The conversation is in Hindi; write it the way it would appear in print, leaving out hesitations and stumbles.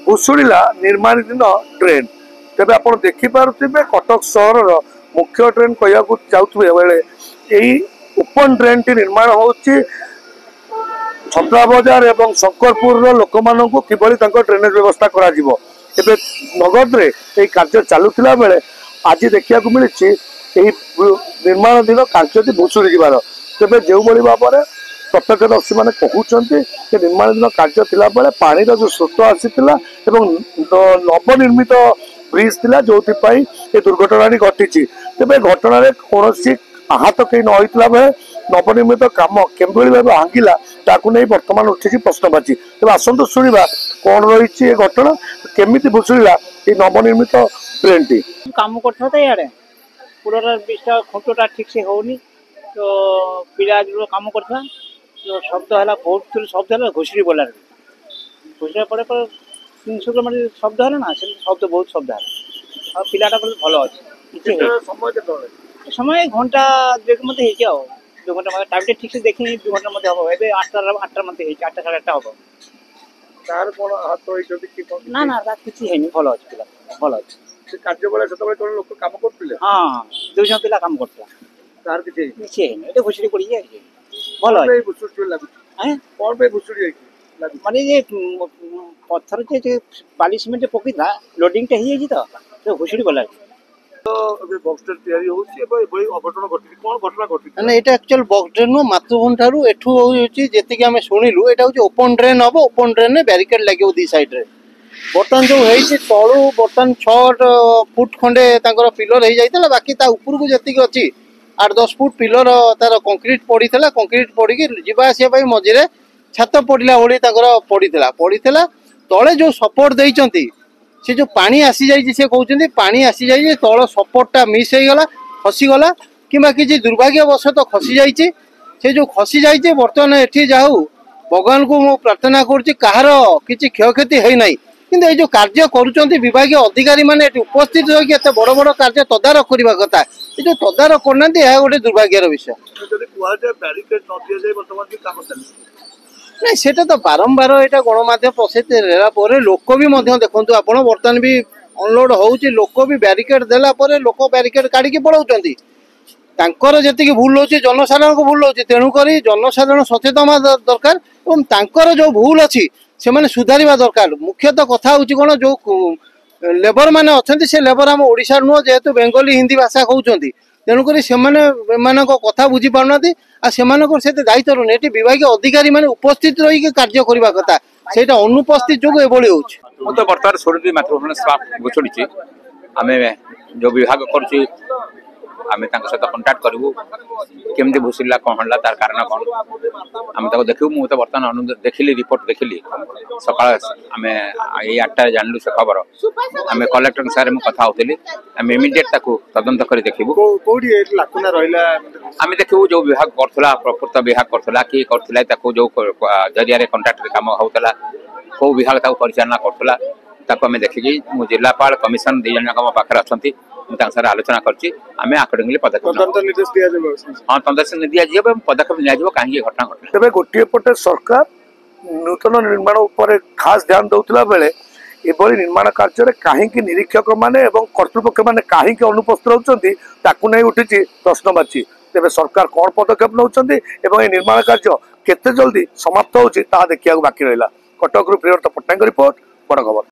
भुशुड़ा निर्माणाधीन ट्रेन तेज आप देखिपे कटक सहर मुख्य ट्रेन कह जाऊे बेले यही ओपन ट्रेन टी निर्माण हो छपरा बजार एवं शंकरपुर लोक मान किभली ड्रेनेज व्यवस्था करा नगद रे कार्य चलुला बेले आज देखा मिली निर्माणाधीन कार्य भुशुड़ी जबार तेज जो भाव में प्रत्यक्षदर्शी मैंने कहते निर्माणाधीन कार्य थिला बेले पानी जो स्रोत आसीला नवनिर्मित ब्रिज थिला जो ये दुर्घटना घटी तेज घटना कौन आहत कहीं न होता बेले नवनिर्मित काम केभली भाव भांगिला ताकू नहीं बर्तमान उठी प्रश्नवाची तेज आसतु शुणा कौन रही घटना केमी भुशुड़ा ये नवनिर्मित ट्रेन टी काम कर पूरा ब्रिजटा खुंटा ठीक से होनी तो पिला जो कम करता तो शब्द है बहुत शब्द है घुषरी बोला घुषरा पड़े 300 किलोमीटर शब्द है ना शब्द बहुत शब्द है और पिलाटा भल अच्छे समय घंटा देख मत हो 2 घंटा मतलब टाइम ठीक से देखी 2 घंटा मत हम ए 8टा मत 8टा 8:30 हम तार कोन हाथ होई ना ना किसी है नहीं भल अच्छे पिला भल अच्छे कार्य बेले से लोक काम करते हाँ 2 जन पिला काम करता तार किसी ये घुषरी पड़ी जाए भल माने ये पत्थर जे बाली सीमेंट पकईला लोडिंग तो घुषड़ी गला एक्चुअल बॉक्स ड्रेन मातृभूमि ठारू एठू जी आम शुणिलु यहाँ हूँ ओपन ड्रेन हम ओपन ड्रेन में बैरिकेड लगे दी साइड रे बर्तमान जो है तलू बर्तमान 6 फुट खंडे पिलर हो जाता बाकी उपरकू जी अच्छी 8-10 फुट पिलर तार कंक्रीट पड़ता कंक्रीट पड़ी जावाई मझे छात पड़ा भाई पड़ा तले जो सपोर्ट देती से जो पानी आसी जाइए से कहते पानी आसी जाइए तल सपोर्टा मिस हो गला खसीगला कि किसी दुर्भाग्यवशत खसी जाइए से जो खसी जाइए बर्तमान एठी जाऊ भगवान को मु प्रार्थना करुच्ची कहार किसी क्षयक्षति है ना कि जो कार्य करुँच विभाग अधिकारी मैंने उपस्थित रही एत बड़ बड़ कार्य तदारख करने कथा ये जो तदारख करना गोटे दुर्भाग्यर विषय नहीं सेटा तो बारंबार यहाँ गणमाध्यम प्रसिद्ध है लोक भी देखो आप बर्तमान भी अनलोड हो लोक भी ब्यारिकेड देला लोक ब्यारिकेड काढ़ी पलाउंट तांकर जी भूल हो जनसाधारण को भूल हो तेणुक जनसाधारण सचेतन दरकार और जो भूल अच्छी से मैंने सुधारिबा दरकार मुख्यतः कथा हूँ कौन जो लेबर मैंने अच्छा से लेबर आम ओडिशा नुह जेहेतु बेंगली हिंदी भाषा कहते तेणुक कथा बुझी पारना से दायित्व रहने विभाग अधिकारी मैंने उपस्थित रही कार्य करने कथा से अनुपस्थित जो तो बर्तमान सोनी मातृभूमि घुषुड़ी आम जो विभाग कर आम सहित कंटाक्ट करूँ केमती भूसुड़ा कौन है तार कारण कौन आम देखू मुझे बर्तमान देखिली रिपोर्ट देखिली सका आम ये 8टार जानलु से खबर आम कलेक्टर सारे मुझे कथा होती आम इमिडिएट तदंत कर देखू आम देखू जो विभाग करा प्रकृत विभाग करा कि जो जरिया कंट्राक्ट काम होता कौ विभाग परिचालना करा आम देखिकी मु जिलापाल कमिशन 2 जन मो पाखे अच्छा आलोचना करमें आकर्डिंगली पदक्षेप हाँ तदर्श दि पदक्षेप निया कहीं घटना घटे तेज गोटे पटे सरकार नूतन निर्माण उपर खास ध्यान दौला बेले एभली निर्माण कार्य कहीं निरीक्षक माने कर्तृपक्ष मैंने कहीं अनुपस्थित रहती नहीं उठी प्रश्नवाची तेज सरकार कौन पदक्षेप नौ निर्माण कार्य केते जल्दी समाप्त होता देखा बाकी रहा कटक प्रियव्रत पट्टनायक रिपोर्ट बड़ खबर।